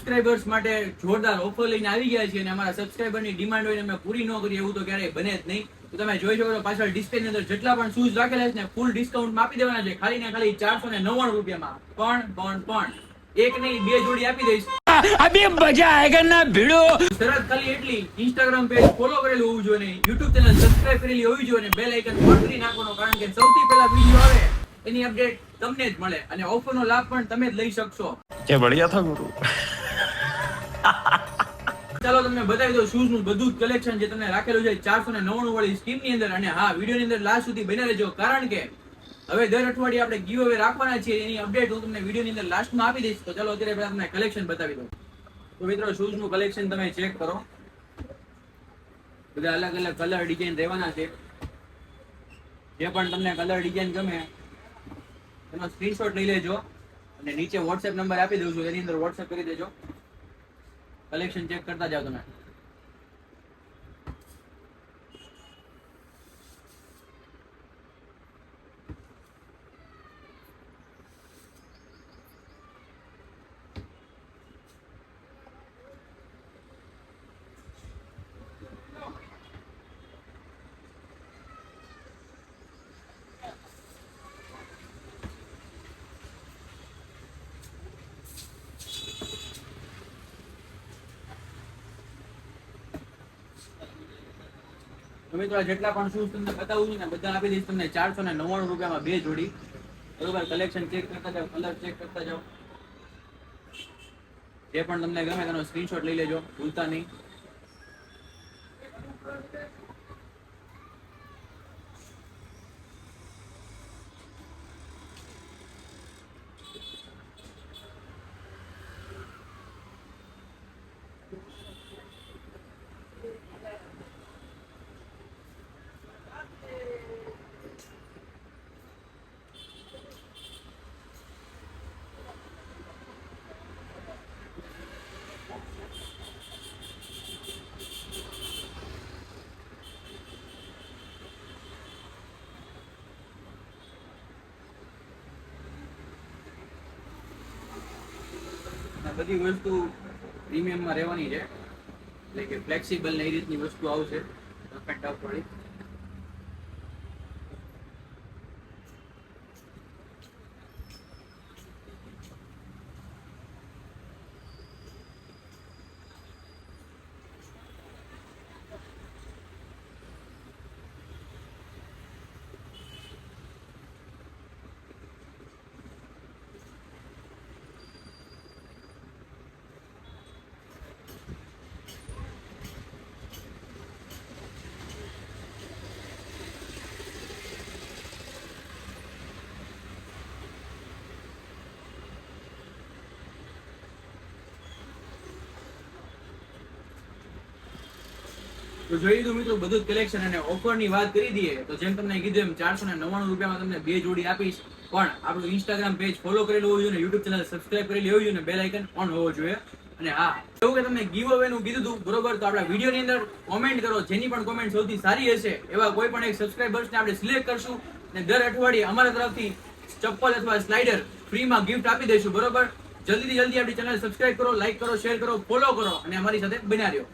Subscribers માટે જોરદાર offer લઈને આવી ગયા છીએ અને અમારા સબસ્ક્રાઇબરની ડિમાન્ડ હોય અમે પૂરી ન કરીએ એવું તો ક્યારેય બને જ નહીં. તો તમે જોઈ શકો છો પાછળ ડિસ્પ્લે ની અંદર જેટલા પણ શૂઝ રાખેલા છે ને ફૂલ ડિસ્કાઉન્ટ આપી દેવાના છે, ખાલી ને ખાલી 499 રૂપિયામાં. પણ એક નહીં, 2 જોડી આપી દઈશ. अभी मजा आएगा ना भिड़ो. શરત ખાલી એટલી, ઇન્સ્ટાગ્રામ પેજ ફોલો કરેલું હોવું જોઈએ, યુટ્યુબ ચેનલ સબસ્ક્રાઇબ કરેલી હોવી જોઈએ, બેલ આઇકન ઓન કરી નાખવાનો, કારણ કે સૌથી પહેલા વિડિયો આવે એની અપડેટ તમને જ મળે અને ઓફરનો લાભ પણ તમે જ લઈ શકશો. ये बढ़िया था गुरु. ચાલો તમને બતાવી દો શૂઝ નું બધું જ કલેક્શન જે તમને રાખેલું છે 499 વાળી સ્કીમ ની અંદર. અને હા, વિડિયો ની અંદર લાસ્ટ સુધી બને રહેજો, કારણ કે હવે દર અઠવાડિયે આપણે ગીવ અવે રાખવાના છીએ. એની અપડેટ હું તમને વિડિયો ની અંદર લાસ્ટમાં આપી દઈશ. તો ચાલો અત્યારે પહેલા તમને કલેક્શન બતાવી દઉં. તો મિત્રો શૂઝ નું કલેક્શન તમે ચેક કરો, બધા અલગ અલગ કલર ડિઝાઇન રહેવાના છે. જે પણ તમને કલર ડિઝાઇન ગમે એનો સ્ક્રીનશોટ લઈ લેજો અને નીચે વોટ્સએપ નંબર આપી દઉં છું, એની અંદર વોટ્સએપ કરી દેજો. કલેક્શન ચેક કરતા જાઓ તમે. મિત્રો જેટલા પણ શૂઝ તમને બતાવું છું ને બધા આપી દઈશ તમને 499 રૂપિયામાં 2 જોડી. બરોબર, કલેક્શન ચેક કરતા જાઓ, કલર ચેક કરતા જાઓ. જે પણ તમને ગમે તેનો સ્ક્રીનશોટ લઈ લેજો, ભૂલતા નહીં. બધી વસ્તુ પ્રીમિયમમાં રહેવાની છે, એટલે કે ફ્લેક્સિબલ ને એ રીતની વસ્તુ આવશે. રફ એન્ડ ટફ વાળી. તો જોઈ લીધું મિત્રો બધું જ કલેક્શન. અને ઓફરની વાત કરી દઈએ તો જેમ તમને કીધું એમ 499 રૂપિયામાં તમને 2 જોડી આપીશ. પણ આપણું ઇન્સ્ટાગ્રામ પેજ ફોલો કરેલું હોવું જોઈએ, યુટ્યુબ ચેનલ સબસ્ક્રાઇબ કરેલી હોવી જોઈએ, બેલ આઇકન ઓન હોવો જોઈએ. અને હા, એવું કે તમને ગીવ અવે નું કીધું હતું, બરોબર, તો આપણા વિડીયો ની અંદર કોમેન્ટ કરો. જેની પણ કોમેન્ટ સૌથી સારી હશે એવા કોઈ પણ એક સબસ્ક્રાઇબર્સ ને આપણે સિલેક્ટ કરશું અને દર અઠવાડિયે અમારા તરફથી ચપ્પલ અથવા સ્લાઇડર ફ્રીમાં ગિફ્ટ આપી દઈશું. બરોબર, જલ્દીથી જલ્દી આપણી ચેનલ સબસ્ક્રાઇબ કરો, લાઈક કરો, શેર કરો, ફોલો કરો અને અમારી સાથે બન્યા રહ્યો.